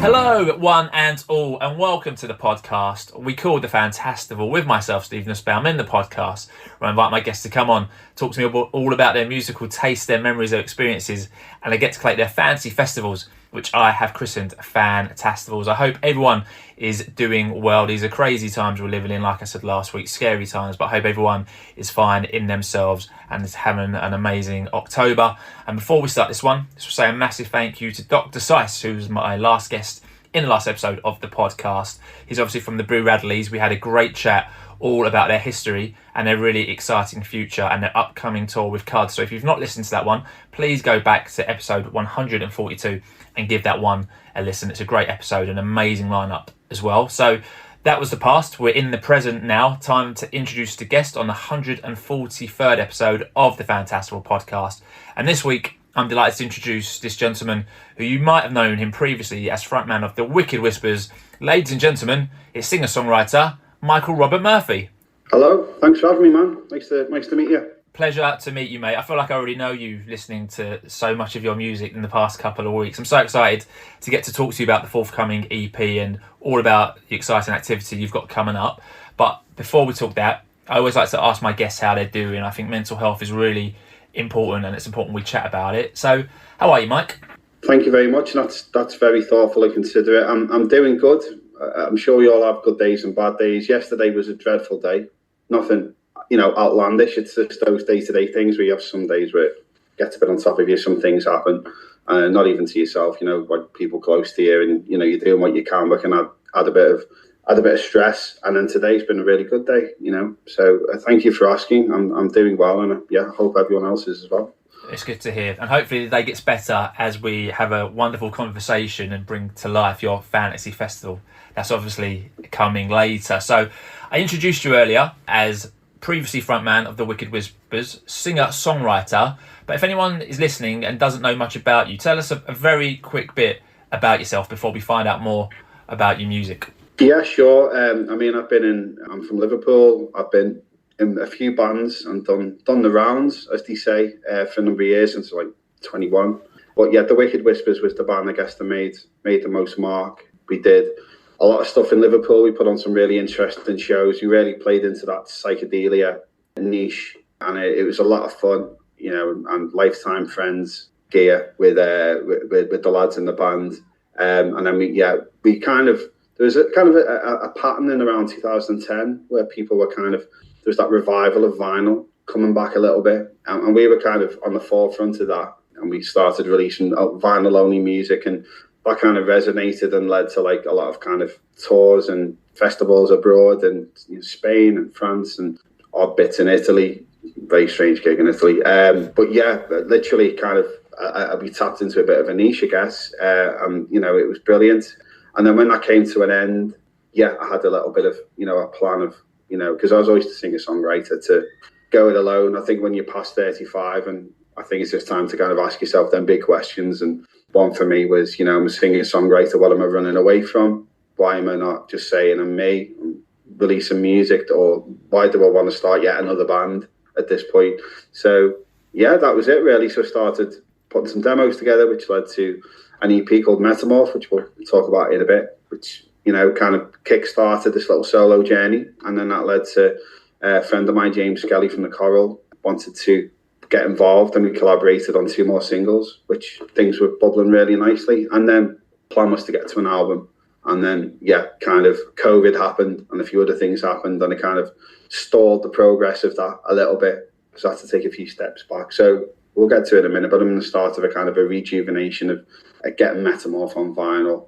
Hello, one and all, and welcome to the podcast we call the Fantastival with myself, Steve Nussbaum, in the podcast, where I invite my guests to come on, talk to me all about their musical taste, their memories, their experiences, and they get to collate their fancy festivals, which I have christened Fantastivals. I hope everyone is doing well. These are crazy times we're living in, like I said last week, scary times, but I hope everyone is fine in themselves and is having an amazing October. And before we start this one, just to say a massive thank you to Dr. Seiss, who was my last guest in the last episode of the podcast. He's obviously from the Brew Radleys. We had a great chat all about their history and their really exciting future and their upcoming tour with Cud. So if you've not listened to that one, please go back to episode 142 and give that one a listen. It's a great episode, an amazing lineup as well. So that was the past. We're in the present now. Time to introduce the guest on the 143rd episode of the Fantastival Podcast. And this week, I'm delighted to introduce this gentleman who you might have known him previously as frontman of the Wicked Whispers. Ladies and gentlemen, it's singer-songwriter Michael Robert Murphy. Hello, thanks for having me, man. Nice to meet you. Pleasure to meet you, mate. I feel like I already know you listening to so much of your music in the past couple of weeks. I'm so excited to get to talk to you about the forthcoming EP and all about the exciting activity you've got coming up. But before we talk that, I always like to ask my guests how they're doing. I think mental health is really important and it's important we chat about it. So how are you, Mike? Thank you very much. That's very thoughtful and considerate. I'm doing good. I'm sure we all have good days and bad days. Yesterday was a dreadful day. Nothing, outlandish. It's just those day-to-day things where you have some days where it gets a bit on top of you. Some things happen, not even to yourself, like people close to you, and you're doing what you can, but can add a bit of stress. And then today's been a really good day, So thank you for asking. I'm doing well, and I hope everyone else is as well. It's good to hear, and hopefully the day gets better as we have a wonderful conversation and bring to life your fantasy festival. That's obviously coming later. So I introduced you earlier as previously frontman of the Wicked Whispers, singer-songwriter. But if anyone is listening and doesn't know much about you, tell us a very quick bit about yourself before we find out more about your music. Yeah, sure. I'm from Liverpool. I've been in a few bands and done the rounds, as they say, for a number of years, since like 21. But yeah, the Wicked Whispers was the band, I guess, that made the most mark. We did a lot of stuff in Liverpool. We put on some really interesting shows. We really played into that psychedelia niche, and it was a lot of fun, and lifetime friends gear with the lads in the band. And then we kind of, there was a pattern in around 2010 where people were there was that revival of vinyl coming back a little bit, and we were kind of on the forefront of that, and we started releasing vinyl only music, and that kind of resonated and led to like a lot of kind of tours and festivals abroad, and Spain and France and odd bits in Italy. Very strange gig in Italy. But yeah, literally we tapped into a bit of a niche, I guess. And it was brilliant. And then when that came to an end, I had a little bit of, a plan of, because I was always a singer-songwriter, to go it alone. I think when you're past 35, and I think it's just time to kind of ask yourself them big questions. And one for me was, I'm a singer-songwriter. What am I running away from? Why am I not just saying I'm me, I'm releasing music? Or why do I want to start yet another band at this point? So, that was it, really. So I started putting some demos together, which led to an EP called Metamorph, which we'll talk about in a bit, which, kind of kick-started this little solo journey. And then that led to a friend of mine, James Skelly from the Coral, wanted to get involved, and we collaborated on 2 more singles, which things were bubbling really nicely. And then plan was to get to an album. And then, kind of COVID happened and a few other things happened, and it kind of stalled the progress of that a little bit. So I had to take a few steps back. So we'll get to it in a minute, but I'm going to start with a kind of a rejuvenation of getting Metamorph on vinyl,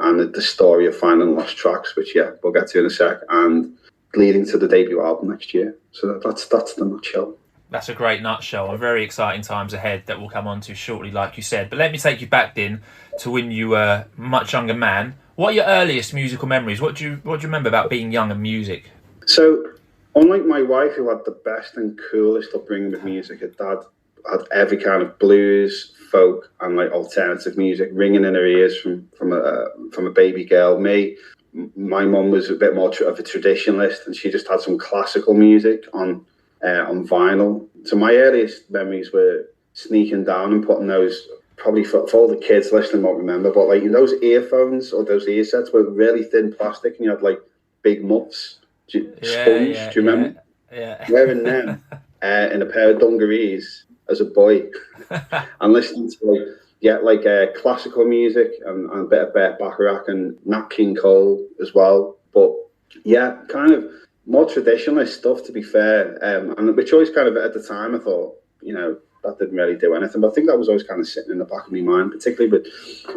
and the story of finding lost tracks, which we'll get to in a sec, and leading to the debut album next year. So that's the nutshell. That's a great nutshell, and very exciting times ahead that we'll come on to shortly, like you said. But let me take you back then to when you were a much younger man. What are your earliest musical memories? What do you remember about being young and music? So, unlike my wife, who had the best and coolest upbringing with music, her dad had every kind of blues, folk, and like alternative music ringing in her ears from a baby girl. My mum was a bit more of a traditionalist, and she just had some classical music on vinyl. So my earliest memories were sneaking down and putting those probably for all the kids listening won't remember, but like those earphones or those earsets were really thin plastic, and you had like big muffs, sponge. Do you remember? Yeah. Wearing them in a pair of dungarees as a boy, and listening to classical music and a bit of Burt Bacharach and Nat King Cole as well. But yeah, kind of more traditionalist stuff, to be fair, and which always kind of at the time I thought, that didn't really do anything. But I think that was always kind of sitting in the back of my mind, particularly with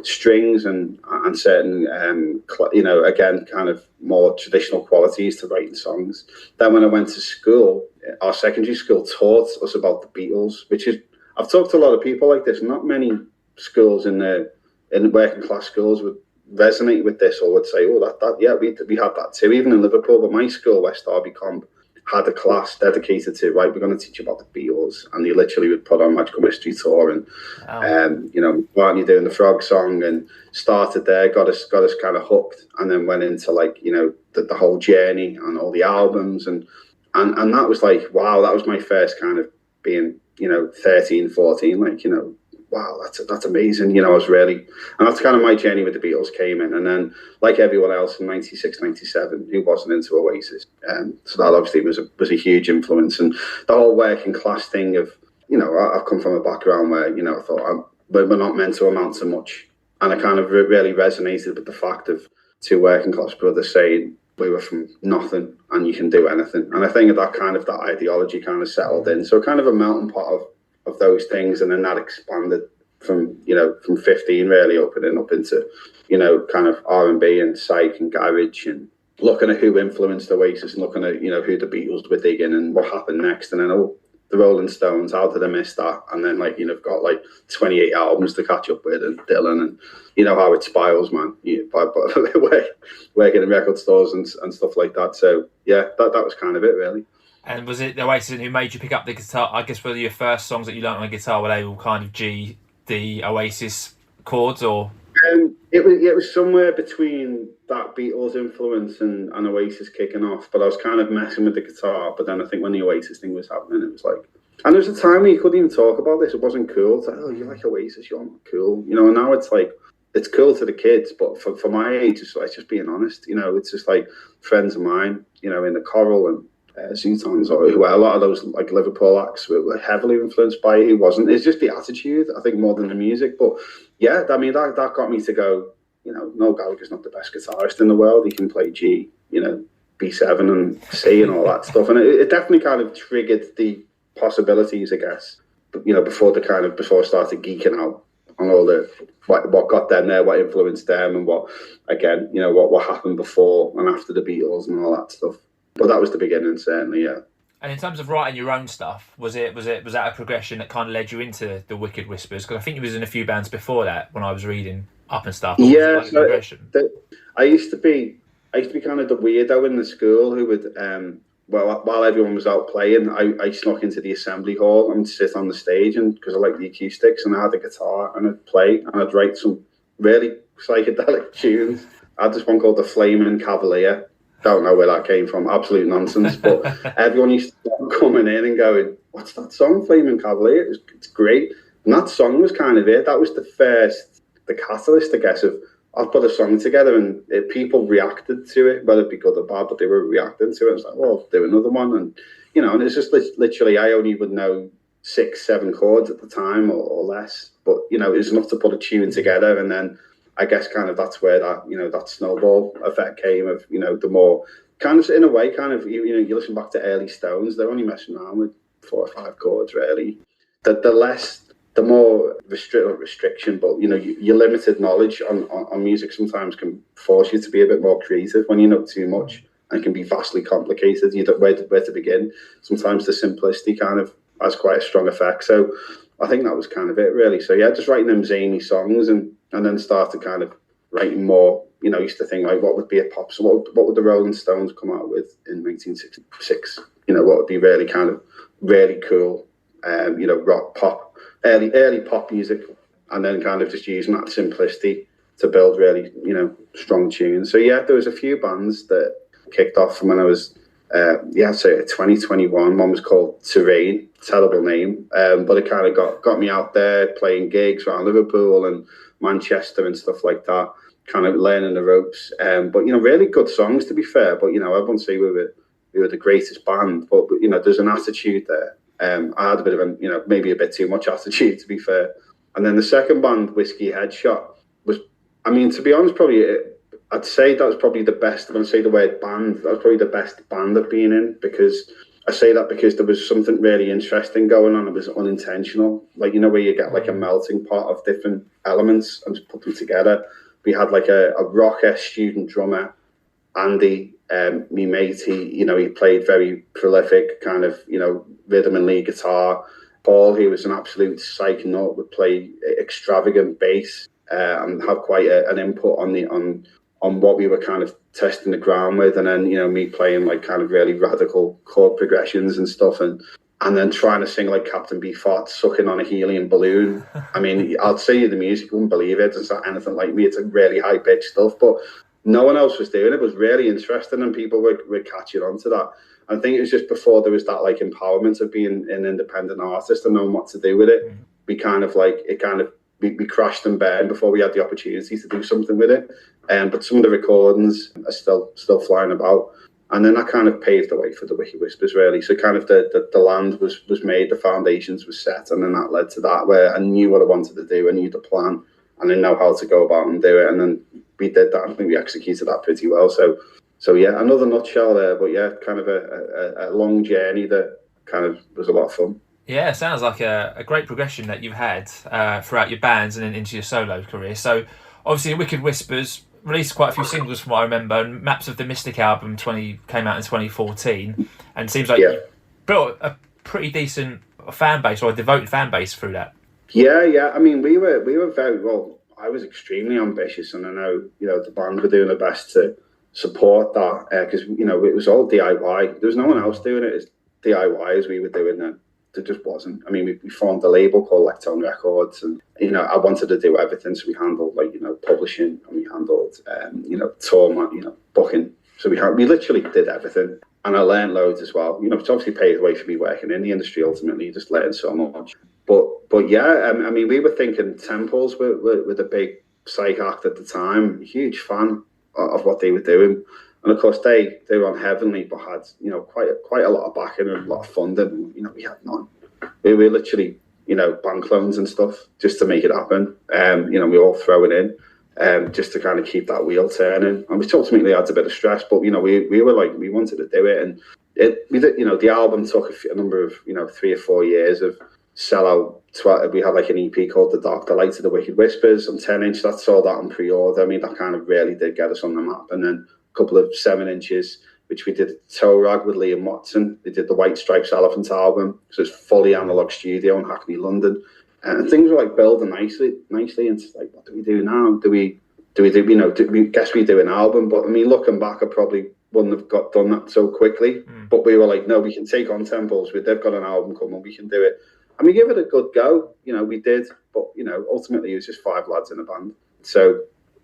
strings and certain, again, kind of more traditional qualities to writing songs. Then when I went to school, our secondary school taught us about the Beatles, which is, I've talked to a lot of people like this. Not many schools in the working class schools would resonate with this or would say, we had that too, even in Liverpool. But my school, West Derby Comp, had a class dedicated to, right, we're going to teach you about the Beatles, and they literally would put on Magical Mystery Tour and Barney doing the Frog Song, and started there, got us kind of hooked, and then went into the whole journey and all the albums, and that was like, wow, that was my first kind of being 13, 14, wow, that's amazing. I was really, and that's kind of my journey with the Beatles came in. And then, like everyone else in 96, 97, who wasn't into Oasis. So that obviously was a huge influence. And the whole working class thing of, I've come from a background where, I thought we're not meant to amount to much. And I kind of really resonated with the fact of two working class brothers saying, we were from nothing and you can do anything. And I think that ideology kind of settled in. So kind of a melting pot of those things, and then that expanded from 15 really opening up into kind of R&B and psych and garage, and looking at who influenced Oasis and looking at who the Beatles were digging and what happened next, and then the Rolling Stones, how did I miss that? And then got 28 albums to catch up with, and Dylan, and how it spirals, man, by working in record stores and stuff like that. So yeah, that was kind of it really. And was it Oasis who made you pick up the guitar? I guess were your first songs that you learnt on the guitar, were they all kind of the Oasis chords, or? It was somewhere between that Beatles influence and Oasis kicking off. But I was kind of messing with the guitar. But then I think when the Oasis thing was happening, it was like, and there was a time where you couldn't even talk about this. It wasn't cool. It's like, oh, you like Oasis? You're not cool, And now it's like, it's cool to the kids, but for my age, it's just being honest. It's just like friends of mine, in the Coral and Zootons, or a lot of those Liverpool acts were heavily influenced by it. He wasn't. It's just the attitude, I think, more than the music. But yeah, I mean, that got me to go, Noel Gallagher's not the best guitarist in the world. He can play G, B7 and C and all that stuff. And it definitely kind of triggered the possibilities, I guess. But, before I started geeking out on all the what got them there, what influenced them, and what happened before and after the Beatles and all that stuff. But that was the beginning, certainly, yeah. And in terms of writing your own stuff, was that a progression that kind of led you into the Wicked Whispers? Because I think you was in a few bands before that when I was reading up and stuff. Yeah, I used to be kind of the weirdo in the school who would, while everyone was out playing, I snuck into the assembly hall and sit on the stage, and because I liked the acoustics, and I had a guitar and I'd play and I'd write some really psychedelic tunes. I had this one called the Flaming Cavalier. Don't know where that came from, absolute nonsense. But everyone used to start coming in and going, "What's that song, Flaming Cavalier? It's great." And that song was kind of it. That was the catalyst, I guess, of I've put a song together, and people reacted to it, whether it be good or bad, but they were reacting to it. It's like, well, do another one, and and it's just literally I only would know 6-7 chords at the time or less, but it's enough to put a tune together, and then I guess kind of that's where that that snowball effect came of the more kind of in a way kind of you listen back to early Stones, they're only messing around with 4 or 5 chords really. The more restriction, but your limited knowledge on music sometimes can force you to be a bit more creative when you know too much, and can be vastly complicated. You don't know where to begin. Sometimes the simplicity kind of has quite a strong effect. So I think that was kind of it really. So yeah, just writing them zany songs and then started kind of writing more. I used to think like, what would be a pop song? What would the Rolling Stones come out with in 1966? What would be really kind of really cool, rock pop, early pop music, and then kind of just using that simplicity to build really, strong tunes. So yeah, there was a few bands that kicked off from when I was So 2021 one was called Terrain, terrible name, but it kind of got me out there playing gigs around Liverpool and Manchester and stuff like that, kind of learning the ropes. But really good songs, to be fair. But I wouldn't say we were the greatest band, but there's an attitude there. I had a bit of maybe a bit too much attitude, to be fair. And then the second band, Whiskey Headshot, was, to be honest, probably I'd say that was probably the best. When I say the word band, that was probably the best band I've been in, because I say that because there was something really interesting going on. It was unintentional, like where you get like a melting pot of different elements and just put them together. We had like a rocker student drummer, Andy, me mate. He played very prolific kind of rhythm and lead guitar. Paul, who was an absolute psych nut, would play extravagant bass and have quite an input on what we were kind of testing the ground with. And then me playing like kind of really radical chord progressions and stuff, and then trying to sing like Captain Beefheart sucking on a helium balloon. I'd say the music, you wouldn't believe it. It's not anything like me. It's a really high pitched stuff, but no one else was doing it. It was really interesting, and people were catching on to that. I think it was just before there was that like empowerment of being an independent artist and knowing what to do with it. We kind of like we crashed and burned before we had the opportunity to do something with it. But some of the recordings are still flying about. And then that kind of paved the way for the Wicked Whispers, really. So kind of the land was made, the foundations were set, and then that led to that, where I knew what I wanted to do, I knew the plan, and I know how to go about and do it. And then we did that. I think we executed that pretty well. So yeah, another nutshell there, but yeah, kind of a long journey that kind of was a lot of fun. Yeah, it sounds like a great progression that you've had throughout your bands and then into your solo career. So obviously Wicked Whispers released quite a few singles from what I remember, and Maps of the Mystic album came out in 2014, and it seems like you built a pretty decent fan base, or a devoted fan base, through that. Yeah. We were very well. I was extremely ambitious, and I know the band were doing their best to support that, because it was all DIY. There was no one else doing it as DIY as we were doing then. There just wasn't. We formed a label called Lectone Records, and I wanted to do everything. So we handled publishing, and we handled tour, booking. So we literally did everything, and I learned loads as well. It's obviously paid way for me working in the industry. Ultimately, you just learn so much. But yeah, we were thinking Temples were the big psych act at the time. Huge fan of what they were doing. And of course, they were on Heavenly, but had quite a lot of backing and a lot of funding. We had none. We were literally bank loans and stuff just to make it happen. We all throw it in just to kind of keep that wheel turning. And which ultimately adds a bit of stress. But we were like, we wanted to do it, and the album took a number of 3 or 4 years of sellout. We had like an EP called The Dark Delight of the Wicked Whispers on 10-inch that sold out on pre-order. That kind of really did get us on the map. And then couple of 7-inches, which we did at Toe Rag with Liam Watson. They did the White Stripes Elephant album, so it's fully analog studio in Hackney, London, and things were like building nicely. And it's like, what do we do now? Do we guess we do an album? But looking back, I probably wouldn't have done that so quickly. But we were like, no, we can take on Temples. They've got an album coming, we can do it, and we give it a good go. We did, but ultimately it was just 5 lads in a band. So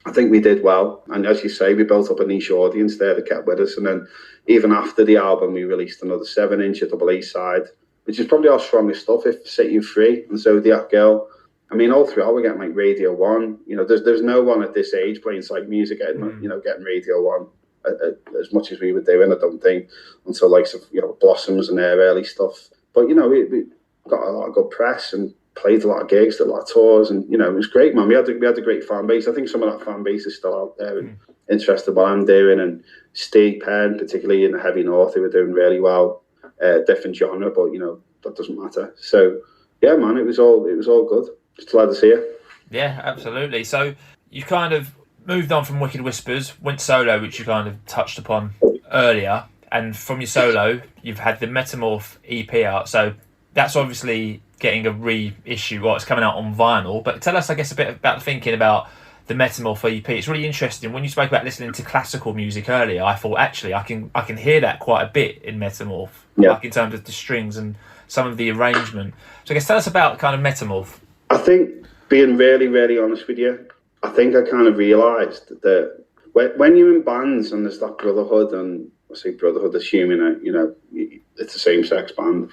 I think we did well, and as you say, we built up a niche audience there that kept with us. And then even after the album, we released another 7-inch, a double A side, which is probably our strongest stuff, If Set You Free, and Zodiac Girl. All throughout we're getting like Radio 1. There's no one at this age playing psych music getting Radio 1 as much as we were doing, I don't think, until like Blossoms and their early stuff. But we got a lot of good press and played a lot of gigs, did a lot of tours, and it was great, man. We had a great fan base. I think some of that fan base is still out there and interested in what I'm doing. And Steve Penn, particularly in the heavy north, they were doing really well. Different genre, but that doesn't matter. So yeah, man, it was all good. Just glad to see you. Yeah, absolutely. So you kind of moved on from Wicked Whispers, went solo, which you kind of touched upon earlier, and from your solo, you've had the Metamorph EP out. So that's obviously getting a reissue, it's coming out on vinyl. But tell us, I guess, a bit about the thinking about the Metamorph EP. It's really interesting. When you spoke about listening to classical music earlier, I thought actually I can hear that quite a bit in Metamorph, like in terms of the strings and some of the arrangement. So I guess tell us about kind of Metamorph. I think, being really, really honest with you, I think I kind of realised that when you're in bands and there's that brotherhood and I say brotherhood, assuming that, you know, it's a same-sex band.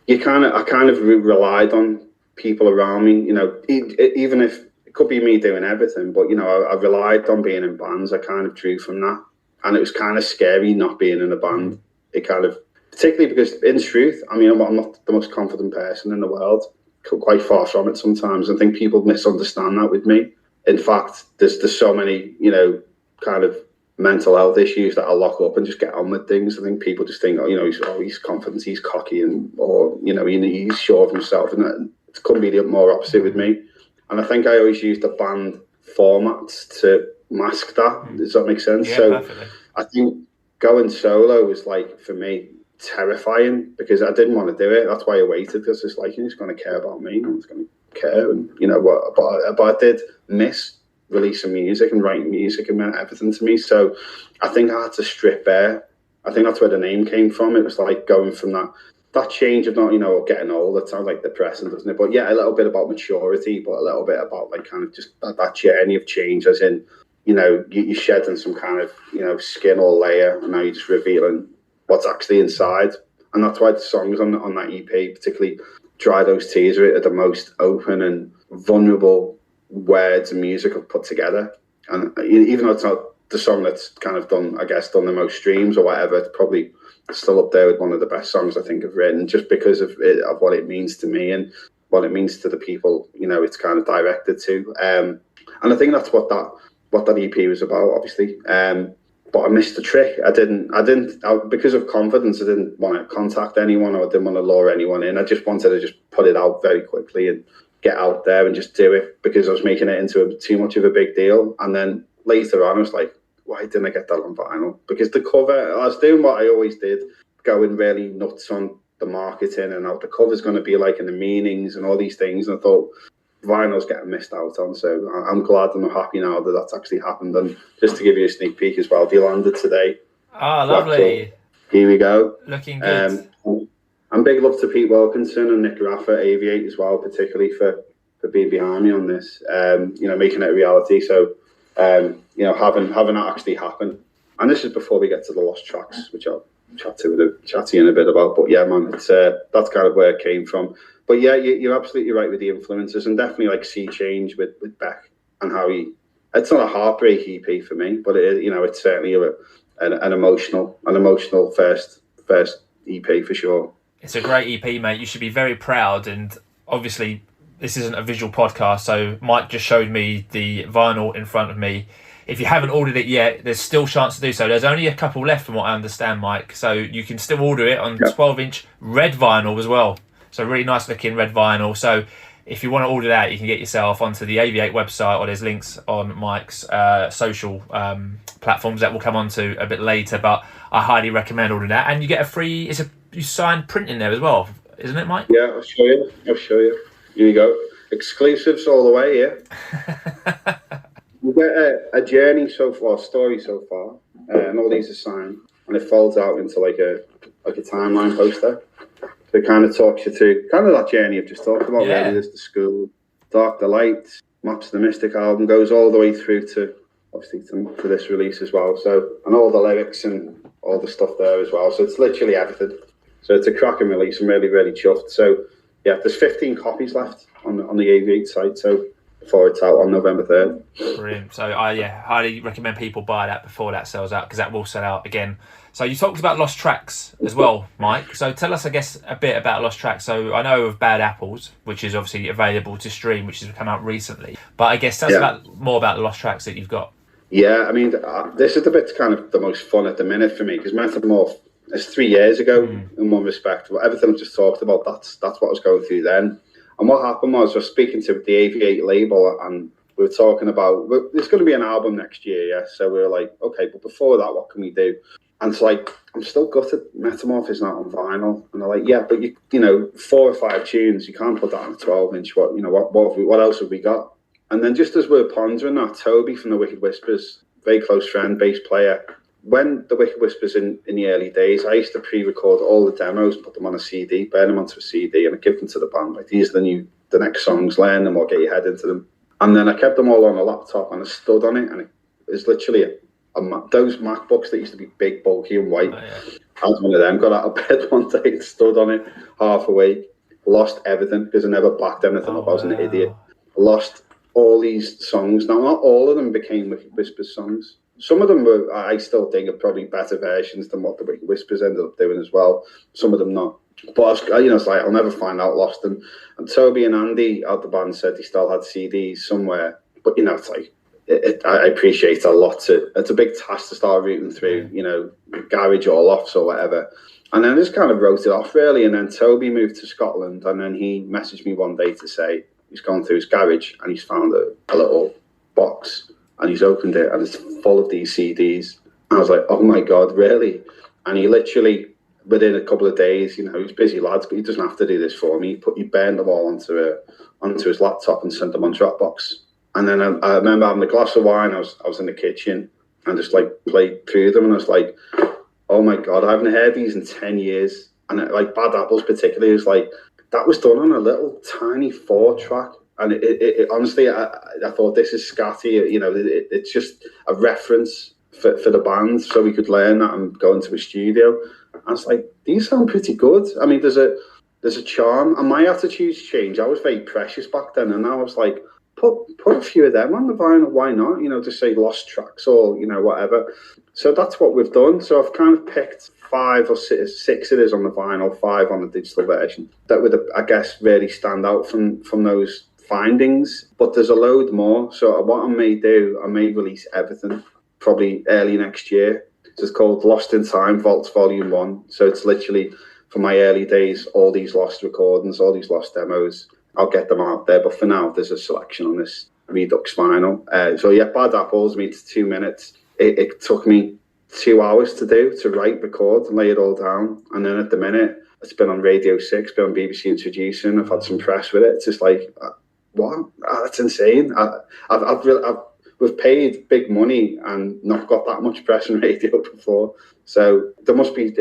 I kind of relied on people around me, you know, even if it could be me doing everything, but, you know, I relied on being in bands. I kind of drew from that. And it was kind of scary not being in a band. It kind of, particularly because in truth, I mean, I'm not the most confident person in the world, quite far from it sometimes. I think people misunderstand that with me. In fact, there's so many, you know, kind of mental health issues that I lock up and just get on with things. I think people just think, oh, you know, he's confident, he's cocky, or, you know, he's sure of himself. And it couldn't be the more opposite with me. And I think I always used the band formats to mask that. Does that make sense? Yeah, so perfectly. I think going solo was, like, for me, terrifying, because I didn't want to do it. That's why I waited, because it's like, he's going to care about me. No one's going to care. And, you know, but I did miss releasing music and writing music, and meant everything to me. So I think I had to strip bare. I think that's where the name came from. It was like going from that change of not, you know, getting old. That sounds like depressing, doesn't it? But yeah, a little bit about maturity, but a little bit about, like, kind of just that journey of change, as in, you know, you're shedding some kind of, you know, skin or layer, and now you're just revealing what's actually inside. And that's why the songs on that EP, particularly Dry Those Tears, are the most open and vulnerable words and music I've put together. And even though it's not the song that's kind of done the most streams or whatever, it's probably still up there with one of the best songs I think I've written, just because of what it means to me and what it means to the people, you know, it's kind of directed to. And I think that's what that EP was about, obviously. But I missed the trick. Because of confidence, I didn't want to contact anyone, or I didn't want to lure anyone in. I just wanted to just put it out very quickly and get out there and just do it, because I was making it into too much of a big deal. And then later on, I was like, why didn't I get that on vinyl? Because the cover, I was doing what I always did, going really nuts on the marketing and how the cover's going to be like, and the meanings and all these things. And I thought, vinyl's getting missed out on. So I'm glad and I'm happy now that that's actually happened. And just to give you a sneak peek as well, they landed today. Ah, lovely. Here we go. Looking good. And big love to Pete Wilkinson and Nick Raffer, Aviator as well, particularly for being behind me on this, you know, making it a reality. So, you know, having that actually happen. And this is before we get to the lost tracks, which I'll chat to you in a bit about. But yeah, man, it's that's kind of where it came from. But yeah, you're absolutely right with the influences, and definitely like Sea Change with Beck and how it's not a heartbreak EP for me, but it, you know, it's certainly an emotional first EP for sure. It's a great EP, mate. You should be very proud. And obviously, this isn't a visual podcast, so Mike just showed me the vinyl in front of me. If you haven't ordered it yet, there's still a chance to do so. There's only a couple left from what I understand, Mike. So you can still order it on 12-inch red vinyl as well. So really nice looking red vinyl. So if you want to order that, you can get yourself onto the Aviate website, or there's links on Mike's social platforms that we'll come on to a bit later. But I highly recommend ordering that. And you get a free, you signed print in there as well, isn't it, Mike? Yeah, I'll show you. Here you go. Exclusives all the way, yeah. You get a journey so far, story so far, and all these are signed, and it folds out into like a timeline poster. So it kind of talks you through kind of that journey I've just talked about. Yeah. Really, there's the school, Dark the Light, Maps to the Mystic album, goes all the way through to obviously to this release as well. So, and all the lyrics and all the stuff there as well. So it's literally everything. So it's a cracking release. I'm really, really chuffed. So yeah, there's 15 copies left on the Aviate site. So before it's out on November 3rd. Brilliant. So I highly recommend people buy that before that sells out, because that will sell out again. So you talked about lost tracks as well, Mike. So tell us, I guess, a bit about lost tracks. So I know of Bad Apples, which is obviously available to stream, which has come out recently. But I guess tell us more about the lost tracks that you've got. Yeah, I mean, this is the bit kind of the most fun at the minute for me, because Metamorph is 3 years ago in one respect. Everything I've just talked about, that's what I was going through then. And what happened was I was speaking to the Aviate label, and we were talking about, there's going to be an album next year, yeah? So we were like, okay, but before that, what can we do? And it's like, I'm still gutted Metamorph is not on vinyl. And they're like, yeah, but you know, 4 or 5 tunes, you can't put that on a 12-inch. What else have we got? And then just as we're pondering that, Toby from the Wicked Whispers, very close friend, bass player, when the Wicked Whispers in the early days, I used to pre-record all the demos, put them on a CD, burn them onto a CD, and I give them to the band. Like, these are the next songs, learn them or get your head into them. And then I kept them all on a laptop, and I stood on it, and it was literally those MacBooks that used to be big, bulky and white. Oh, yeah. I was one of them. Got out of bed one day and stood on it half awake. Lost everything because I never backed anything up. I was an idiot. Lost all these songs. Now, not all of them became Wicked Whispers songs. Some of them were, I still think, are probably better versions than what the Wicked Whispers ended up doing as well. Some of them not. But it's like I'll never find out. Lost them. And Toby and Andy out the band said they still had CDs somewhere. But it's like I appreciate it a lot. It's a big task to start rooting through, garage or lofts or whatever. And then I just kind of wrote it off really. And then Toby moved to Scotland, and then he messaged me one day to say he's gone through his garage and he's found a little box, and he's opened it and it's full of these CDs. And I was like, oh my God, really? And he literally, within a couple of days, he's busy lads, but he doesn't have to do this for me. He burned them all onto his laptop and sent them on Dropbox. And then I remember having a glass of wine. I was in the kitchen and just like played through them, and I was like, oh my God, I haven't heard these in 10 years. And like Bad Apples particularly, is like, that was done on a little tiny 4-track. And it honestly, I thought, this is scatty. It's just a reference for the band, so we could learn that and go into a studio. I was like, these sound pretty good. I mean, there's a charm, and my attitudes changed. I was very precious back then, and now I was like, put a few of them on the vinyl. Why not? Just say lost tracks or whatever. So that's what we've done. So I've kind of picked 5 or 6 it is on the vinyl, 5 on the digital version that would, I guess, really stand out from those findings. But there's a load more. So what I may release everything probably early next year. It's called Lost in Time Vaults Volume 1. So it's literally from my early days, all these lost recordings, all these lost demos. I'll get them out there, but for now, there's a selection on this Redux vinyl. Bad Apples, it's 2 minutes. It took me 2 hours to write, record, and lay it all down. And then at the minute, it's been on Radio 6, been on BBC Introducing. I've had some press with it. It's just like, what? That's insane. We've paid big money and not got that much press and radio before. So it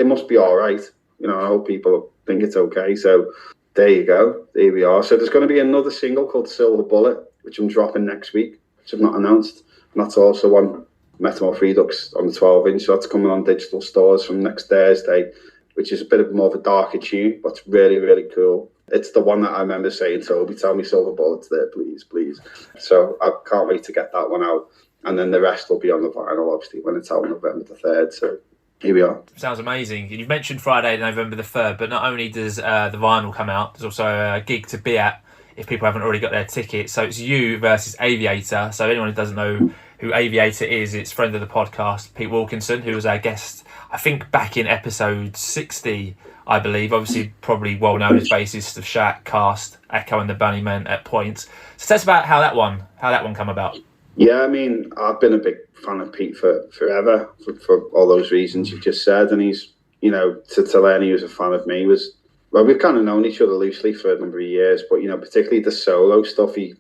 must be all right. I hope people think it's okay. So there you go. There we are. So there's going to be another single called Silver Bullet, which I'm dropping next week, which I've not announced. And that's also on Metamorph Redux on the 12-inch. So that's coming on digital stores from next Thursday, which is a bit of more of a darker tune, but it's really, really cool. It's the one that I remember saying, Toby, tell me Silver Bullet's there, please, please. So I can't wait to get that one out. And then the rest will be on the vinyl, obviously, when it's out November the 3rd. So here we are. Sounds amazing. You've mentioned Friday, November the 3rd, but not only does the vinyl come out, there's also a gig to be at if people haven't already got their tickets. So it's you versus Aviator. So anyone who doesn't know who Aviator is, it's friend of the podcast, Pete Wilkinson, who was our guest, I think, back in episode 60, I believe. Obviously, probably well known as bassist of Shack, Cast, Echo and the Bunnymen at points. So tell us about how that one come about. Yeah, I mean, I've been a big fan of Pete for forever, for all those reasons you just said. And he's, to learn he was a fan of me was, well, we've kind of known each other loosely for a number of years, but, particularly the solo stuff, he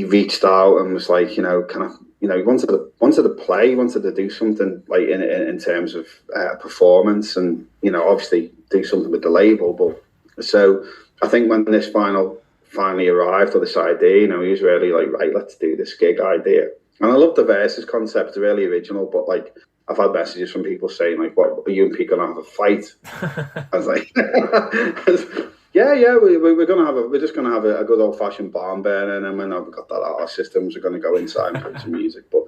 reached out and was like, he wanted to play, he wanted to do something like in terms of performance and, obviously do something with the label. But so I think when this finally arrived, or this idea, he was really like, right, let's do this gig idea. And I love the Versus concept, it's really original, but like I've had messages from people saying like, what, are you and Pete gonna have a fight? I was like, we're just gonna have a good old fashioned barn burner, and when I've got that out of our systems, we're gonna go inside and play some music. But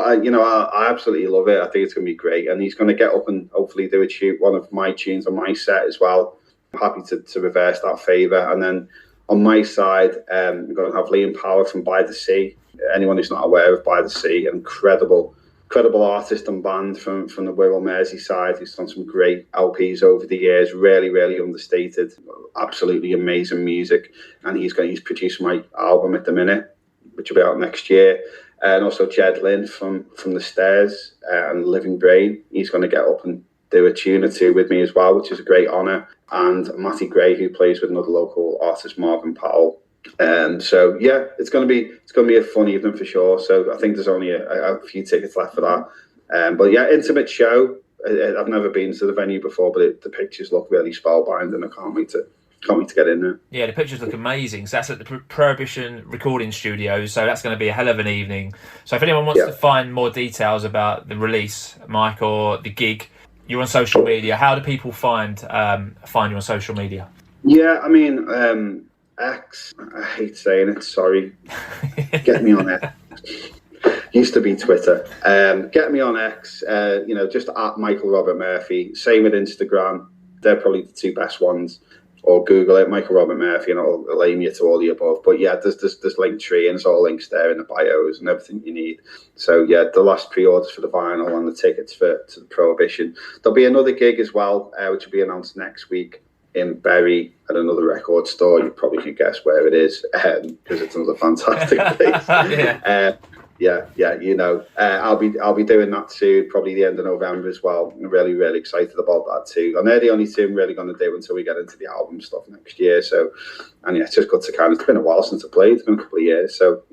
I absolutely love it. I think it's gonna be great, and he's gonna get up and hopefully shoot one of my tunes on my set as well. I'm happy to reverse that favour. And then on my side, we're going to have Liam Power from By the Sea. Anyone who's not aware of By the Sea, an incredible artist and band from the Wirral Merseyside, who's done some great LPs over the years, really, really understated, absolutely amazing music. And he's producing my album at the minute, which will be out next year. And also Jed Lynn from The Stairs and Living Brain. He's going to get up and do a tune or two with me as well, which is a great honour. And Matty Gray, who plays with another local artist, Marvin Powell. So yeah, it's going to be a fun evening for sure. So I think there's only a few tickets left for that. But yeah, intimate show. I've never been to the venue before, but the pictures look really spellbinding. I can't wait to can't wait to get in there. Yeah, the pictures look amazing. So that's at the Prohibition Recording Studios. So that's going to be a hell of an evening. So if anyone wants to find more details about the release, Mike, or the gig, you're on social media. How do people find you on social media? Yeah, I mean, X, I hate saying it, sorry. Get me on X. Used to be Twitter. Get me on X, just at Michael Robert Murphy. Same with Instagram. They're probably the two best ones. Or Google it, Michael Robert Murphy, and it'll aim you to all the above. But yeah, there's LinkTree, and there's all links there in the bios and everything you need. So yeah, the last pre-orders for the vinyl and the tickets to the Prohibition. There'll be another gig as well, which will be announced next week in Bury at another record store. You probably can guess where it is, because it's another fantastic place. I'll be doing that too, probably the end of November as well. I'm really, really excited about that too. And they're the only two I'm really going to do until we get into the album stuff next year. So, and yeah, it's just good to it's been a while since I played. It's been a couple of years. So,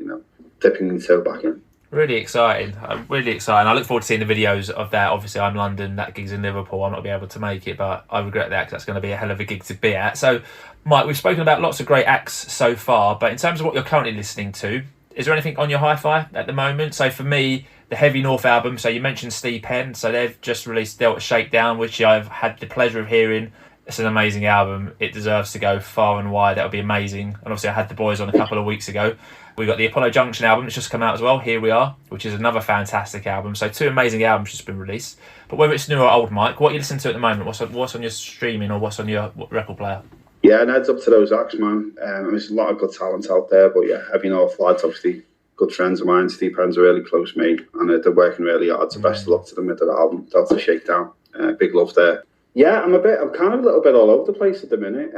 dipping my toe back in. Really exciting. Really exciting. I look forward to seeing the videos of that. Obviously, I'm London. That gig's in Liverpool. I'm not be able to make it, but I regret that because that's going to be a hell of a gig to be at. So, Mike, we've spoken about lots of great acts so far, but in terms of what you're currently listening to, is there anything on your hi-fi at the moment? So for me, the Heavy North album, so you mentioned Steve Penn, so they've just released Delta Shakedown, which I've had the pleasure of hearing. It's an amazing album. It deserves to go far and wide. That would be amazing. And obviously I had the boys on a couple of weeks ago. We got the Apollo Junction album that's just come out as well, Here We Are, which is another fantastic album. So two amazing albums just been released. But whether it's new or old, Mike, what are you listening to at the moment? What's on your streaming or what's on your record player? Yeah, and heads up to those acts, man. There's a lot of good talent out there, but yeah, Heavy North lads, obviously good friends of mine. Steve Penn's a really close mate, and they're working really hard. So best of luck to them with their album, Delta Shakedown. Big love there. Yeah, I'm kind of a little bit all over the place at the minute.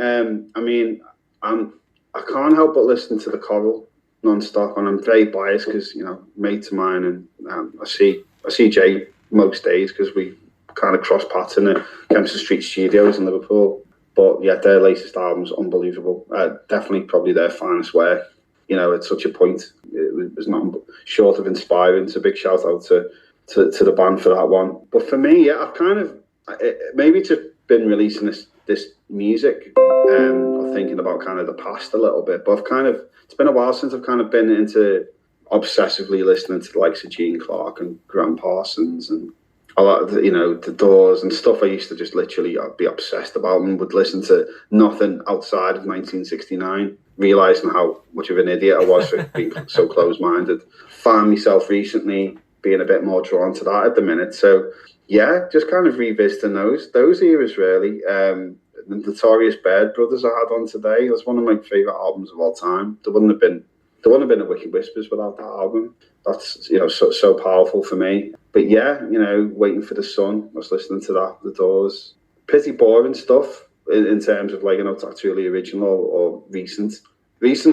I can't help but listen to the choral non-stop, and I'm very biased because mates of mine, and I see Jay most days because we kind of cross paths in the Kempston Street Studios in Liverpool. But yeah, their latest album's unbelievable. Definitely, probably their finest work. At such a point, it was not short of inspiring. So big shout out to the band for that one. But for me, yeah, I've kind of maybe just been releasing this music or thinking about kind of the past a little bit. But it's been a while since I've kind of been into obsessively listening to the likes of Gene Clark and Graham Parsons and a lot of the Doors and stuff I used to just literally be obsessed about and would listen to nothing outside of 1969, realising how much of an idiot I was for being so close-minded. Found myself recently being a bit more drawn to that at the minute. So yeah, just kind of revisiting those eras really. The Notorious Bird Brothers I had on today was one of my favourite albums of all time. There wouldn't have been a Wicked Whispers without that album. That's so powerful for me. But yeah, Waiting for the Sun, I was listening to that, The Doors. Pretty boring stuff in terms of that's really original or recent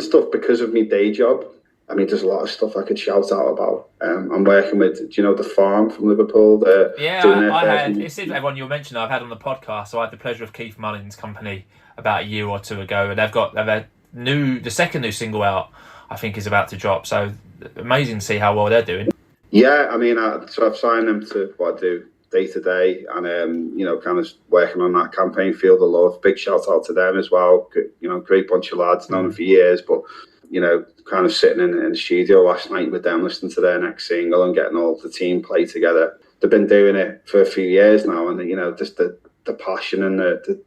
stuff because of my day job. I mean, there's a lot of stuff I could shout out about. I'm working with, The Farm from Liverpool? It's everyone you mentioned I've had on the podcast. So I had the pleasure of Keith Mullins' company about a year or two ago, and they've had the second new single out, I think, is about to drop. So amazing to see how well they're doing. Yeah, I mean, so I've signed them to what I do day to day, and kind of working on that campaign, Field of Love. Big shout out to them as well. Great bunch of lads, known them for years, but kind of sitting in the studio last night with them, listening to their next single and getting all the team play together. They've been doing it for a few years now, and just the passion and the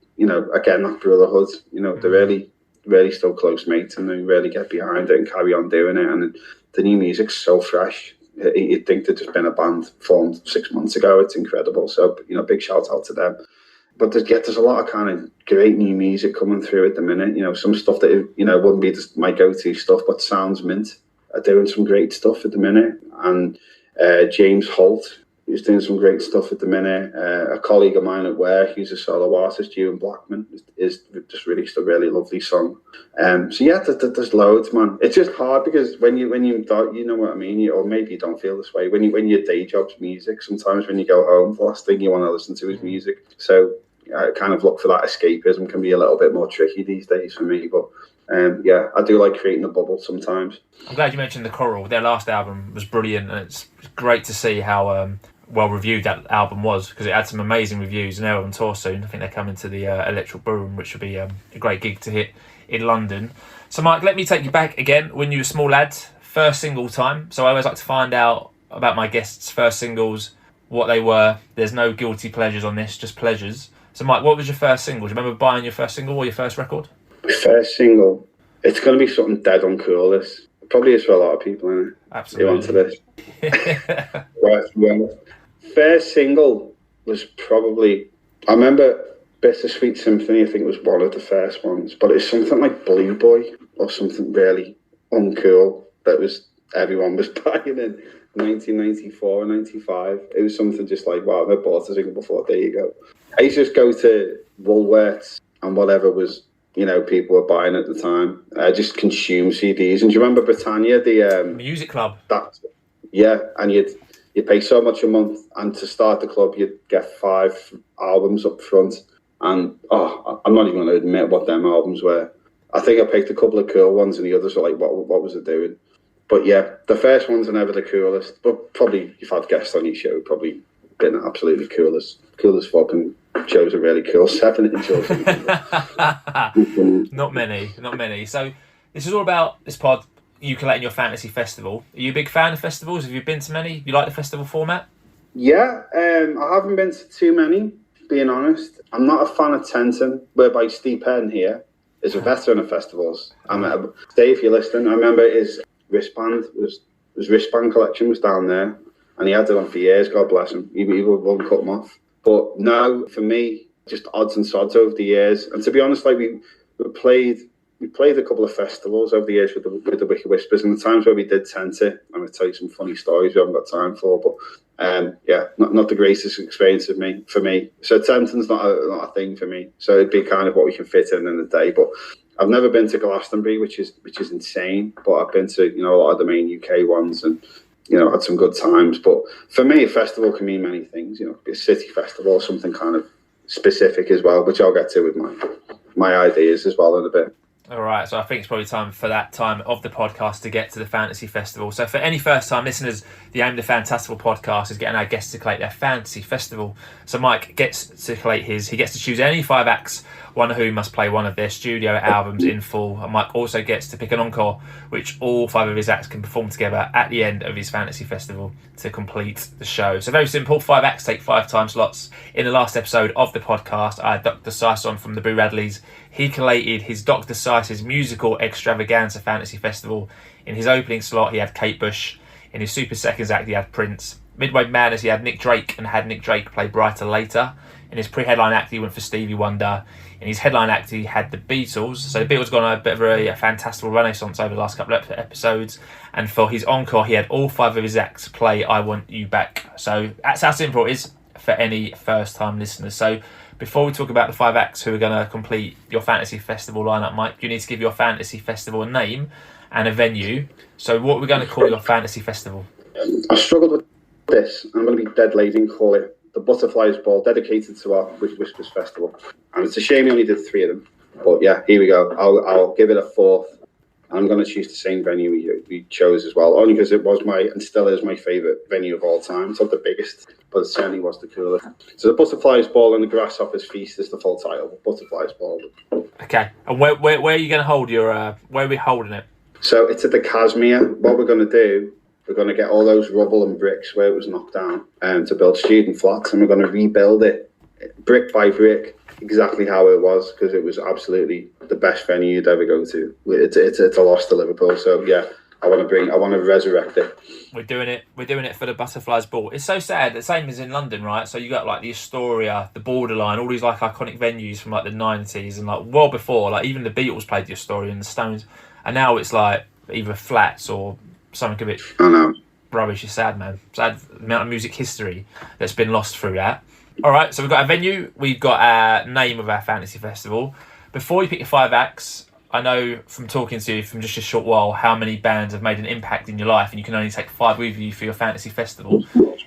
again, that brotherhood. They're really still close mates, and they really get behind it and carry on doing it. And the new music's so fresh. You'd think they'd just been a band formed 6 months ago. It's incredible. So, big shout out to them. But there's a lot of kind of great new music coming through at the minute. Some stuff that, wouldn't be just my go-to stuff, but Sounds Mint are doing some great stuff at the minute. And James Holt is doing some great stuff at the minute. A colleague of mine at work, who's a solo artist, Ewan Blackman, is just released a really lovely song. So yeah, there's loads, man. It's just hard because when you don't, you know what I mean, or maybe you don't feel this way. When your day job's music, sometimes when you go home, the last thing you want to listen to is music. So I kind of look for that escapism. Can be a little bit more tricky these days for me, but yeah, I do like creating a bubble sometimes. I'm glad you mentioned the choral. Their last album was brilliant, and it's great to see how well reviewed that album was, because it had some amazing reviews, and they're on tour soon. I think they're coming to the Electric Ballroom, which will be a great gig to hit in London. So Mike, let me take you back again when you were a small lad, first single time. So I always like to find out about my guests' first singles, what they were. There's no guilty pleasures on this, just pleasures. So Mike, what was your first single? Do you remember buying your first single or your first record? First single, it's going to be something dead uncool. This probably is for a lot of people, isn't it? Absolutely. Who this. Right, well, first single was probably, I remember Bittersweet Symphony. I think it was one of the first ones, but it's something like Blue Boy or something really uncool that was everyone was buying in 1994 or 95. It was something just like, wow, I bought a single before. There you go. I used to just go to Woolworths and whatever was, people were buying at the time. I just consume CDs. And do you remember Britannia, the Music Club? Yeah, and you'd pay so much a month, and to start the club, you'd get 5 albums up front. And I'm not even going to admit what them albums were. I think I picked a couple of cool ones, and the others were like, what was it doing? But yeah, the first ones are never the coolest. But probably, if I'd guessed on your show, probably been absolutely coolest fucking shows are really cool. 7-inch Not many. So this is all about this pod, you collating your fantasy festival. Are you a big fan of festivals? Have you been to many? You like the festival format? Yeah, I haven't been to too many, being honest. I'm not a fan of Tenton, whereby Steve Penn here is a veteran of festivals. Dave, if you're listening, I remember his wristband collection was down there, and he had it on for years, God bless him. He wouldn't cut them off. But now, for me, just odds and sods over the years. And to be honest, like we played a couple of festivals over the years with the Wicked Whispers, and the times where we did tend to, I'm going to tell you some funny stories we haven't got time for, but not the greatest experience for me. So Tenton's not a thing for me. So it'd be kind of what we can fit in the day. But I've never been to Glastonbury, which is insane. But I've been to a lot of the main UK ones, and had some good times. But for me, a festival can mean many things. It could be a city festival, something kind of specific as well, which I'll get to with my ideas as well in a bit. All right, so I think it's probably time for that time of the podcast to get to the Fantasy Festival. So for any first-time listeners, the aim of the Fantastival Podcast is getting our guests to collate their Fantasy Festival. So Mike gets to collate his. He gets to choose any 5 acts, one of whom must play one of their studio albums in full. And Mike also gets to pick an encore, which all 5 of his acts can perform together at the end of his Fantasy Festival to complete the show. So very simple, 5 acts take 5 time slots. In the last episode of the podcast, I had Dr. Seiss on from the Boo Radleys. He collated his Dr. Seiss's musical extravaganza Fantasy Festival. In his opening slot, he had Kate Bush. In his Super Seconds act, he had Prince. Midway Madness, he had Nick Drake and had Nick Drake play Brighter Later. In his pre-headline act, he went for Stevie Wonder. In his headline act, he had the Beatles. So the Beatles gone on a bit of a fantastical renaissance over the last couple of episodes. And for his encore, he had all 5 of his acts play I Want You Back. So that's how simple it is for any first-time listeners. So before we talk about the 5 acts who are going to complete your Fantasy Festival lineup, Mike, you need to give your Fantasy Festival a name and a venue. So what are we going to call your Fantasy Festival? I struggled with this. I'm going to be dead lazy and call it the Butterflies Ball, dedicated to our Wicked Whispers Festival. And it's a shame we only did 3 of them. But yeah, here we go. I'll give it a 4th. I'm going to choose the same venue we chose as well, only because it was and still is my favourite venue of all time. It's not the biggest, but it certainly was the coolest. So the Butterflies Ball and the Grasshopper's Feast is the full title, the Butterflies Ball. Okay, and where are you going to hold your, where are we holding it? So it's at the Casimir. What we're going to do, we're going to get all those rubble and bricks where it was knocked down to build student flats, and we're going to rebuild it brick by brick, exactly how it was, because it was absolutely the best venue you'd ever go to. It's a loss to Liverpool, so yeah, I want to resurrect it. We're doing it for the Butterflies Ball. It's so sad, the same as in London, right? So you got like the Astoria, the Borderline, all these like iconic venues from like the 90s and like well before, like even the Beatles played the Astoria and the Stones, and now it's like either flats or something a bit rubbish. It's sad, man. Sad amount of music history that's been lost through that. All right, so we've got a venue, we've got a name of our Fantasy Festival. Before you pick your 5 acts, I know from talking to you from just a short while how many bands have made an impact in your life, and you can only take 5 with you for your Fantasy Festival.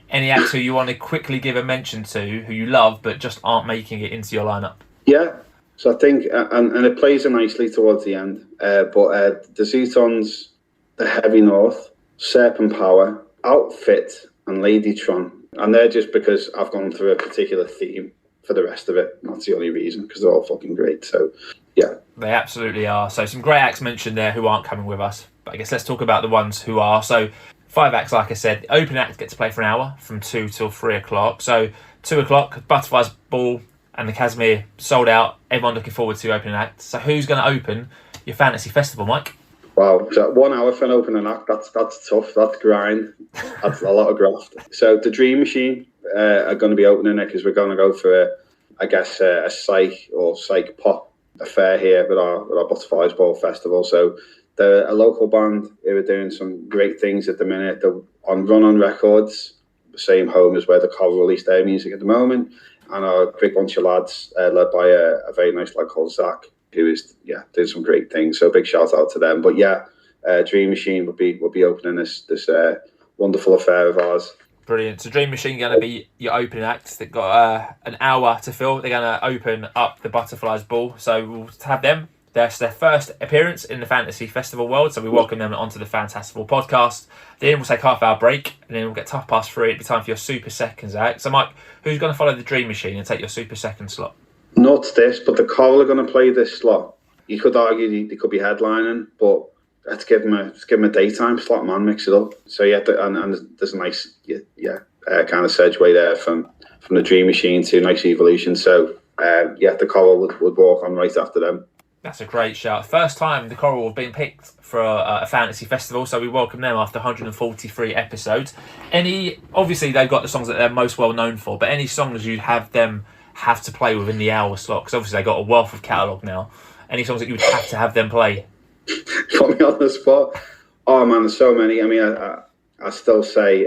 Any acts who you want to quickly give a mention to, who you love but just aren't making it into your lineup? Yeah, so I think, and it plays in nicely towards the end, but the Zootons, the Heavy North, Serpent Power, Outfit, and Ladytron And they're just because I've gone through a particular theme for the rest of it. That's the only reason, because they're all fucking great. So, yeah. They absolutely are. So some great acts mentioned there who aren't coming with us. But I guess let's talk about the ones who are. So 5 acts, like I said. The opening act gets to play for an hour from 2 till 3 o'clock. So 2 o'clock, Butterflies Ball and the Casimir sold out. Everyone looking forward to the opening act. So who's going to open your fantasy festival, Mike? Wow, so 1 hour for an opening act, that's tough, that's grind, that's a lot of graft. So the Dream Machine are going to be opening it, because we're going to go for, a psych or psych pop affair here with our Butterflies Ball Festival. So they're a local band who are doing some great things at the minute. They're on Run On Records, the same home as where the Coral release their music at the moment, and a big bunch of lads led by a very nice lad called Zach, who is doing some great things. So big shout out to them. But Dream Machine will be opening this wonderful affair of ours. Brilliant. So Dream Machine going to be your opening act. They've got an hour to fill. They're going to open up the Butterflies Ball. So we'll have them. That's their first appearance in the fantasy festival world. So we welcome them onto the Fantastival podcast. Then we'll take half-hour break, and then we'll get 3:30. It'll be time for your Super Seconds act. So Mike, who's going to follow the Dream Machine and take your Super Second slot? Not this, but the Coral are going to play this slot. You could argue they could be headlining, but let's give them a daytime slot, man. Mix it up. So and there's a nice kind of segue there from the Dream Machine to Nice Evolution. So the Coral would walk on right after them. That's a great shout. First time the Coral have been picked for a fantasy festival, so we welcome them after 143 episodes. Obviously they've got the songs that they're most well known for, but any songs you'd have them have to play within the hour slot, because obviously they've got a wealth of catalogue now. Any songs that you would have them play? Put me on the spot. Oh man, there's so many. I mean, I still say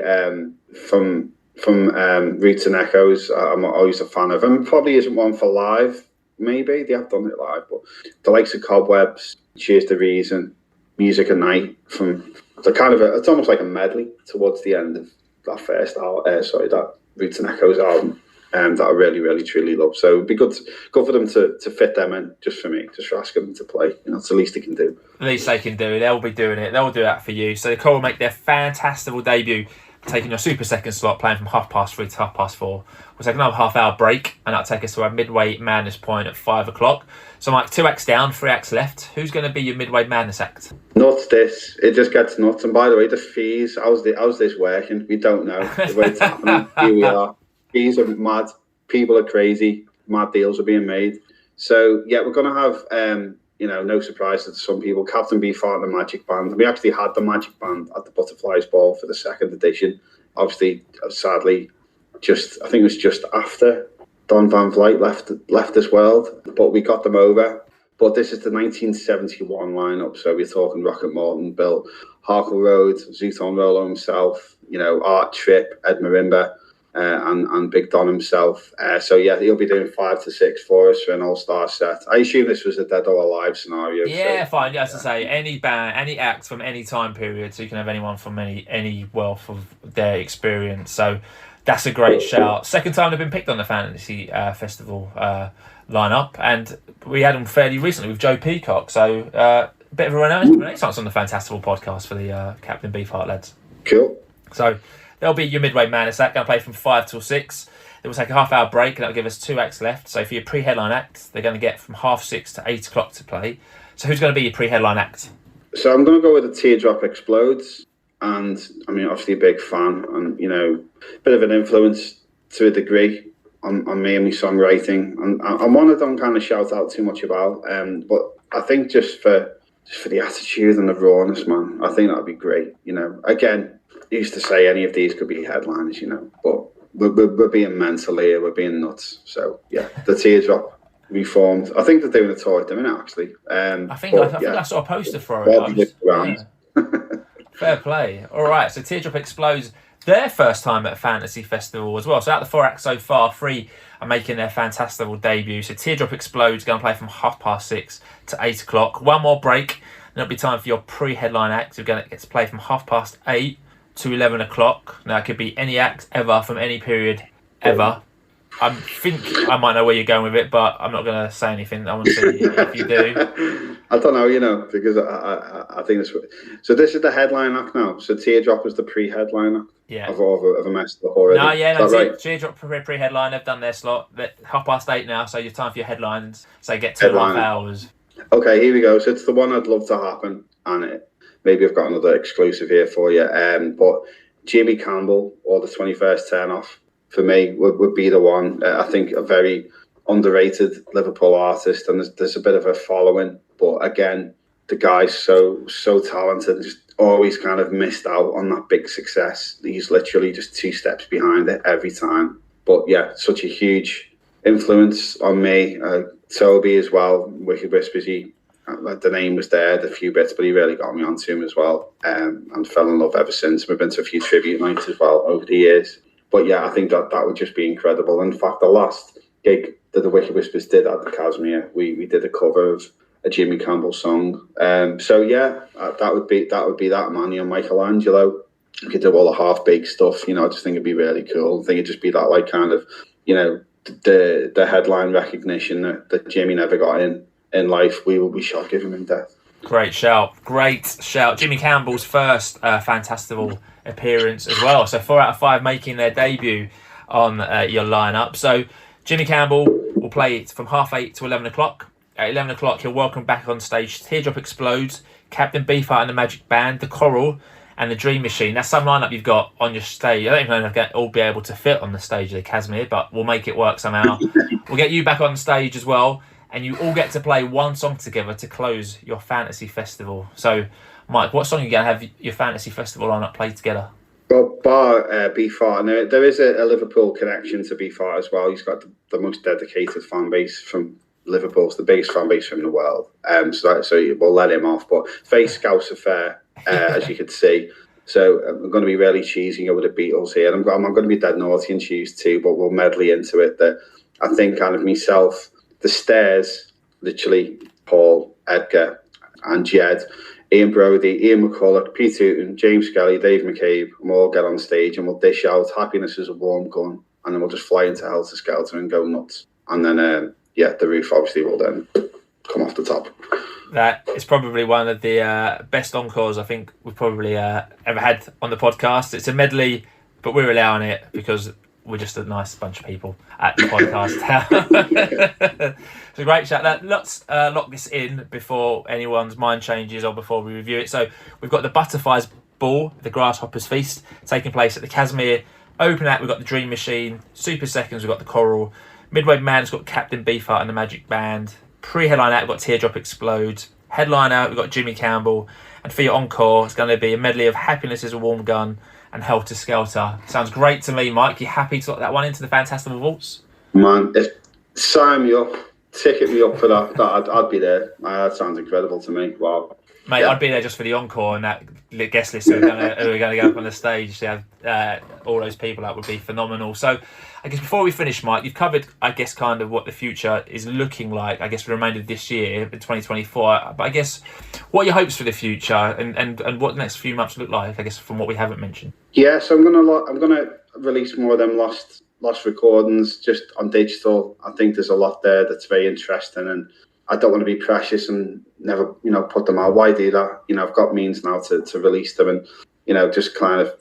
from Roots and Echoes, I'm always a fan of them. Probably isn't one for live. Maybe they have done it live, but the likes of Cobwebs, Cheers to Reason, Music at Night, it's almost like a medley towards the end of that that Roots and Echoes album. That I really, really, truly love. So it'd be good for them to fit them in, just for me, just for asking them to play. It's the least they can do. The least they can do. They'll be doing it. They'll do that for you. So the Coral make their Fantastival debut, taking your Super Second slot, playing from 3:30 to 4:30. We'll take another half-hour break, and that'll take us to our Midway Madness point at 5 o'clock. So Mike, 2 acts down, 3 acts left. Who's going to be your Midway Madness act? Nuts this. It just gets nuts. And by the way, the fees, how's this working? We don't know. The way it's happening. Here we are. Fees are mad. People are crazy. Mad deals are being made. So, we're going to have, no surprise to some people, Captain Beefheart and the Magic Band. We actually had the Magic Band at the Butterflies Ball for the 2nd edition. Obviously, sadly, I think it was just after Don Van Vliet left this world, but we got them over. But this is the 1971 lineup, so we're talking Rocket Morton, Bill Harkle Road, Zooton Rollo himself, Art Tripp, Ed Marimba, and Big Don himself. He'll be doing 5 to 6 for us for an all-star set. I assume this was a Dead or Alive scenario. Yeah, so, fine. As I say, any band, any act from any time period, so you can have anyone from any wealth of their experience. So that's a great shout. Second time they've been picked on the Fantasy Festival lineup, and we had them fairly recently with Joe Peacock. So a bit of a renaissance on the Fantastival podcast for the Captain Beefheart lads. Cool. So there'll be your Midway Madness act, going to play from 5 till 6. Then we'll take a half-hour break, and that'll give us 2 acts left. So for your pre-headline act, they're going to get from 6:30 to 8 o'clock to play. So who's going to be your pre-headline act? So I'm going to go with The Teardrop Explodes. And, I mean, obviously a big fan and, bit of an influence to a degree on me and my songwriting. And one I don't kind of shout out too much about. But I think just for the attitude and the rawness, man, I think that'd be great. Again, I used to say any of these could be headliners, but we're being mental here, we're being nuts. So The Teardrop reformed. I think they're doing a tour at the minute, actually. I think I saw a poster for it. Fair play. All right, so Teardrop Explodes, their first time at a fantasy festival as well. So out of the 4 acts so far, 3 are making their Fantastival debut. So Teardrop Explodes going to play from 6:30 to 8 o'clock. One more break, and it'll be time for your pre-headline act. You're going to get to play from 8:30 to 11 o'clock. Now, it could be any act ever from any period ever. I think I might know where you're going with it, but I'm not going to say anything. I want to see if you do. I don't know, because I think this. So this is the headline act now. So Teardrop is the pre-headline act. Yeah. I've messed up already. No, yeah, no, Is that right? Teardrop pre-headline, they've done their slot. 8:30 now, so you're time for your headlines. So you get 2.5 Headline. hours. Okay, here we go. So it's the one I'd love to happen, and maybe I've got another exclusive here for you. But Jimmy Campbell or the 21st Turn Off for me would be the one. I think a very underrated Liverpool artist, and there's a bit of a following, but again, the guy's so talented and just always kind of missed out on that big success. He's literally just 2 steps behind it every time. But yeah, such a huge influence on me. Toby as well, Wicked Whispers, the name was there, the few bits, but he really got me onto him as well, and fell in love ever since. We've been to a few tribute nights as well over the years. But yeah, I think that would just be incredible. In fact, the last gig that the Wicked Whispers did at the Casimir, we did a cover of a Jimmy Campbell song. So yeah, that would be that, man. You know, Michelangelo, you could do all the half-baked stuff. You know, I just think it'd be really cool. I think it'd just be that, like, kind of, you know, the headline recognition that Jimmy never got in life. We shall give him in death. Great shout. Jimmy Campbell's first Fantastival appearance as well. So 4 out of 5 making their debut on your lineup. So Jimmy Campbell will play it from 8:30 to 11 o'clock. At 11 o'clock, he'll welcome back on stage Teardrop Explodes, Captain Beefheart and the Magic Band, The Coral, and The Dream Machine. That's some lineup you've got on your stage. I don't even know if they'll all be able to fit on the stage of the Casimir, but we'll make it work somehow. We'll get you back on stage as well, and you all get to play one song together to close your fantasy festival. So, Mike, what song are you going to have your fantasy festival lineup play together? Well, bar Beefheart, and there is a Liverpool connection to Beefheart as well. He's got the most dedicated fan base from Liverpool. It's the biggest fan base in the world. So we'll let him off. But face Scouse affair, as you could see. So I'm going to be really cheesy with the Beatles here. I'm going to be dead naughty and choose 2, but we'll medley into it. That I think kind of myself, The Stairs, literally Paul, Edgar, and Jed, Ian Brody, Ian McCulloch, Pete Hooton, James Kelly, Dave McCabe, and we'll all get on stage and we'll dish out Happiness is a Warm Gun, and then we'll just fly into Helter Skelter and go nuts. And then, the roof obviously will then come off the top. That is probably one of the best encores I think we've probably ever had on the podcast. It's a medley, but we're allowing it because we're just a nice bunch of people at the podcast. It's a great chat. Let's lock this in before anyone's mind changes or before we review it. So we've got the Butterflies Ball, the Grasshopper's Feast, taking place at the Casimir. Open act, we've got the Dream Machine. Super Seconds, we've got the Coral. Midway Man's got Captain Beefheart and the Magic Band. Pre-headline act, we've got Teardrop Explodes. Headline out, we've got Jimmy Campbell. And for your encore, it's going to be a medley of Happiness is a Warm Gun and Helter Skelter. Sounds great to me, Mike. You happy to lock that one into the Fantastival Vaults? Man, sign me up, ticket me up for that. I'd be there. That sounds incredible to me. Wow. Mate, yeah. I'd be there just for the encore and that guest list who are going to go up on the stage to have all those people. That would be phenomenal. So I guess before we finish, Mike, you've covered, I guess, kind of what the future is looking like, I guess, for the remainder of this year, in 2024. But I guess, what are your hopes for the future and what the next few months look like, I guess, from what we haven't mentioned? Yeah, so I'm gonna release more of them lost recordings just on digital. I think there's a lot there that's very interesting, and I don't want to be precious and never, put them out. Why do that? I've got means now to release them, and, just kind of,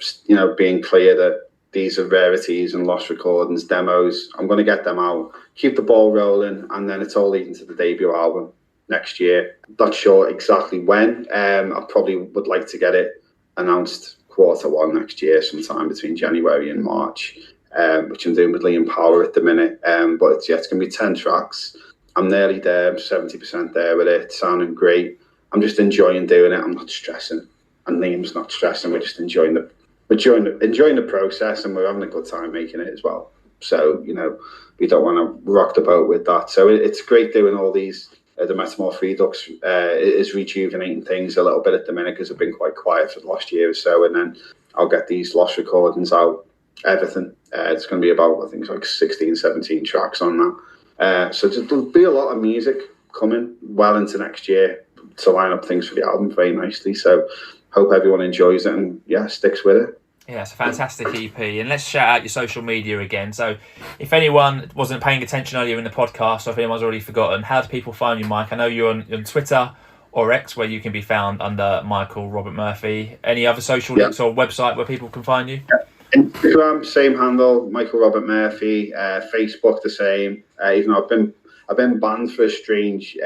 being clear that these are rarities and lost recordings, demos. I'm going to get them out, keep the ball rolling, and then it's all leading to the debut album next year. Not sure exactly when. I probably would like to get it announced Q1 next year, sometime between January and March, which I'm doing with Liam Power at the minute. But it's going to be 10 tracks. I'm nearly there. I'm 70% there with it. It's sounding great. I'm just enjoying doing it. I'm not stressing, and Liam's not stressing. We're just enjoying the process, and we're having a good time making it as well. So we don't want to rock the boat with that. So it's great doing all these. The Metamorph Redux is rejuvenating things a little bit at the minute because I've been quite quiet for the last year or so, and then I'll get these lost recordings out. Everything. It's going to be about, I think it's like 16, 17 tracks on that. So there'll be a lot of music coming well into next year to line up things for the album very nicely. So hope everyone enjoys it and sticks with it. Yeah, it's a fantastic EP. And let's shout out your social media again. So if anyone wasn't paying attention earlier in the podcast, or if anyone's already forgotten, how do people find you, Mike? I know you're on Twitter or X, where you can be found under Michael Robert Murphy. Any other social links or website where people can find you? Instagram, same handle, Michael Robert Murphy. Facebook, the same. Even though I've been banned for a strange,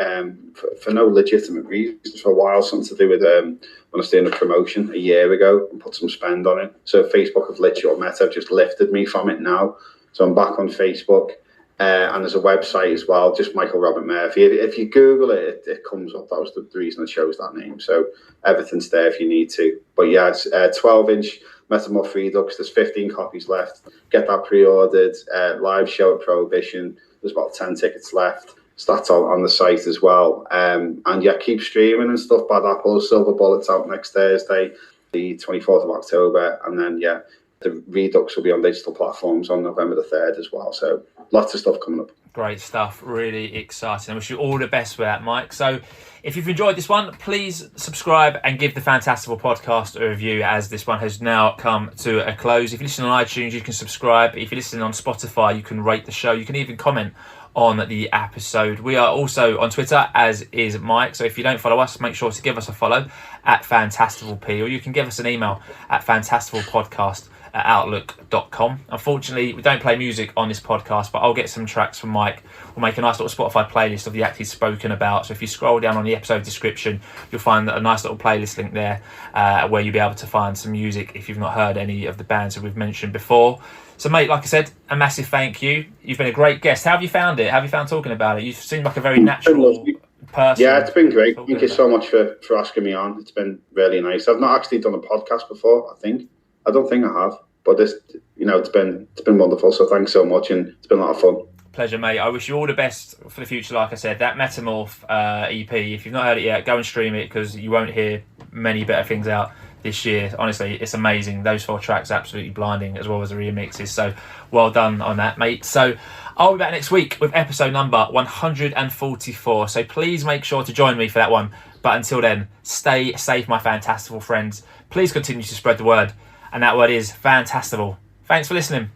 for no legitimate reasons for a while, something to do with when I was doing a promotion a year ago and put some spend on it. So Facebook have literally, or Meta have just lifted me from it now. So I'm back on Facebook. And there's a website as well, just Michael Robert Murphy. If you Google it, it comes up. That was the reason I chose that name. So everything's there if you need to. But yeah, it's 12-inch Metamorph Redux. There's 15 copies left. Get that pre-ordered. Live show at Prohibition. There's about 10 tickets left. So that's on the site as well. And yeah, keep streaming and stuff. Bad Apple, Silver Bullet's out next Thursday, the 24th of October. And then, yeah, the Redux will be on digital platforms on November the 3rd as well. So lots of stuff coming up. Great stuff. Really exciting. I wish you all the best with that, Mike. So if you've enjoyed this one, please subscribe and give the Fantastival Podcast a review, as this one has now come to a close. If you listen on iTunes, you can subscribe. If you listen on Spotify, you can rate the show. You can even comment on the episode. We are also on Twitter, as is Mike. So if you don't follow us, make sure to give us a follow at FantastivalP, or you can give us an email at fantastivalpodcast@outlook.com. Unfortunately, we don't play music on this podcast, but I'll get some tracks from Mike. We'll make a nice little Spotify playlist of the acts he's spoken about. So if you scroll down on the episode description, you'll find a nice little playlist link there where you'll be able to find some music if you've not heard any of the bands that we've mentioned before. So, mate, like I said, a massive thank you. You've been a great guest. How have you found it? How have you found talking about it? You seem like a very natural person. Yeah, it's been great. Thank you so much for asking me on. It's been really nice. I've not actually done a podcast before, I don't think I have. But this, it's been wonderful. So thanks so much, and it's been a lot of fun. Pleasure, mate. I wish you all the best for the future. Like I said, that Metamorph EP, if you've not heard it yet, go and stream it, because you won't hear many better things out this year. Honestly, it's amazing. Those 4 tracks are absolutely blinding, as well as the remixes. So well done on that, mate. So I'll be back next week with episode number 144. So please make sure to join me for that one. But until then, stay safe, my Fantastival friends. Please continue to spread the word. And that word is Fantastival. Thanks for listening.